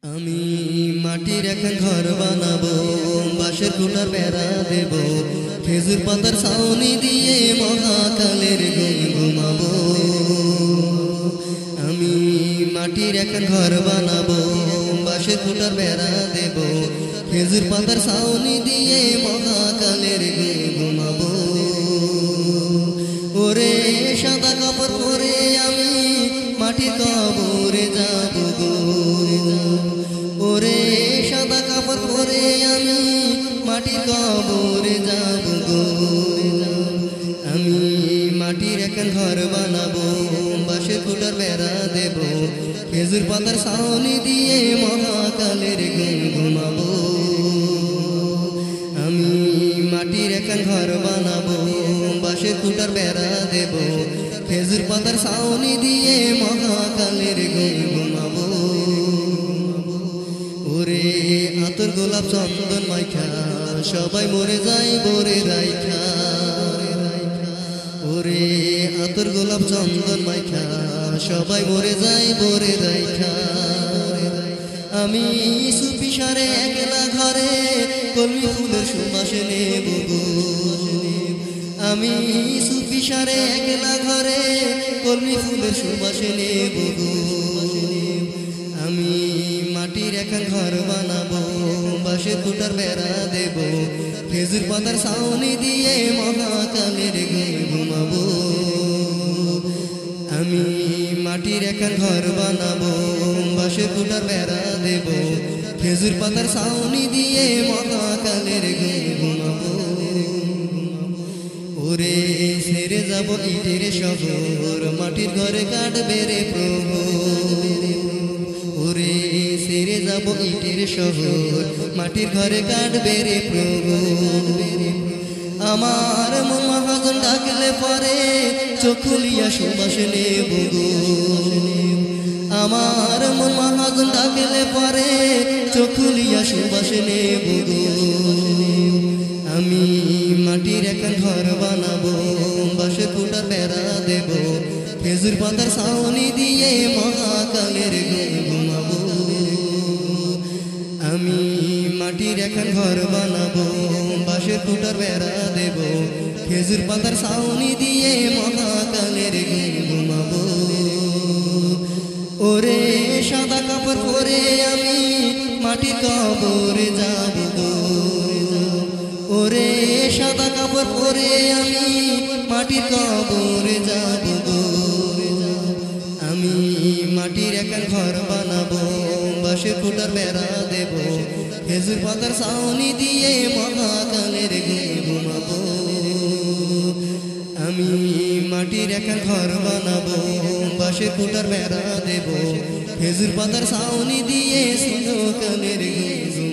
আমি মাটির এখন ঘর বানাবো, বাঁশের খুঁটার বেড়া দেব, খেজুর পাতার ছাউনি দিয়ে মহাকালের ঘুম ঘুমাবো। আমি মাটির এখন ঘর বানাবো, বাঁশের খুঁটার বেড়া দেব, খেজুর পাতার ছাউনি দিয়ে মহাকালের ঘুম ঘুমাবো। ওরে সাদা কাপড় পরে আমি মাটির কবরে যাব গো, ওরে সাদা কাপড় পরে আমি মাটির কবরে যাব গো। আমি মাটির এখন ঘর বানাবো, বাঁশের খুঁটার বেড়া দেব, খেজুর পাতার ছাউনি দিয়ে মহাকালের ঘুম ঘুমাবো। আমি মাটির এখন ঘর বানাবো, বাঁশের খুঁটার বেড়া দেব, খেজুর পাতার ছাউনি দিয়ে মহাকালের ঘুম ঘুমাবো। ওরে আতর গোলাপ চন্দন মাইখা সবাই মরে যায় বরে রাইখা, ওরে আতর গোলাপ চন্দন মাইখা সবাই মরে যায় বরে রাইখা। আমি সুপি সারে একলা ঘরে কলমি ফুলের সুবাসে নেব গো, আমি সুপি সারে একলা ঘরে কলমি ফুলের সুবাসে নেব গো। আমি মাটির এখন ঘর বানাবো, বাঁশের খুঁটার বেড়া দেব, খেজুর পাতার ছাউনি দিয়ে মহাকালের ঘুম ঘুমাবো। আমি মাটির এখন ঘর বানাবো, বাঁশের খুঁটার বেড়া দেব, খেজুর পাতার ছাউনি দিয়ে মহাকালের ঘুম ঘুমাবো। ওরে ছেড়ে যাব ইটের শহর, মাটির ঘরে কাটবে রে প্রভু, ওরে ছেড়ে যাব ইটের শহর, মাটির ঘরে কাটবে রে প্রভু। আমার মন মহাজন ডাকলে পরে চোখ খুলিয়া সুবাস নেব গো, আমার মন মহাজন ডাকলে পরে চোখ খুলিয়া সুবাস নেব গো। আমি মাটির এখন ঘর বানাবো, বাঁশের খুঁটার বেড়া দেব, খেজুর পাতার ছাউনি দিয়ে মহাকালের ঘুম ঘুমাবো। আমি মাটির এখন ঘর বানাবো, বাঁশের খুঁটার বেড়া দেব, খেজুর পাতার ছাউনি দিয়ে মহাকালের ঘুম ঘুমাবো। ওরে সাদা কাপড় পরে আমি মাটির কবরে যাব গো, ওরে সাদা কাপড় পরে আমি মাটির কবরে যাব গো। আমি মাটির এখন ঘর বানাবো, বাঁশের খুঁটার বেড়া দেব, খেজুর পাতার ছাউনি দিয়ে মহাকালের ঘুম ঘুমাবো। আমি মাটির এখন ঘর বানাবো, বাঁশের খুঁটার বেড়া দেব, খেজুর পাতার ছাউনি দিয়ে চিরকালের ঘুম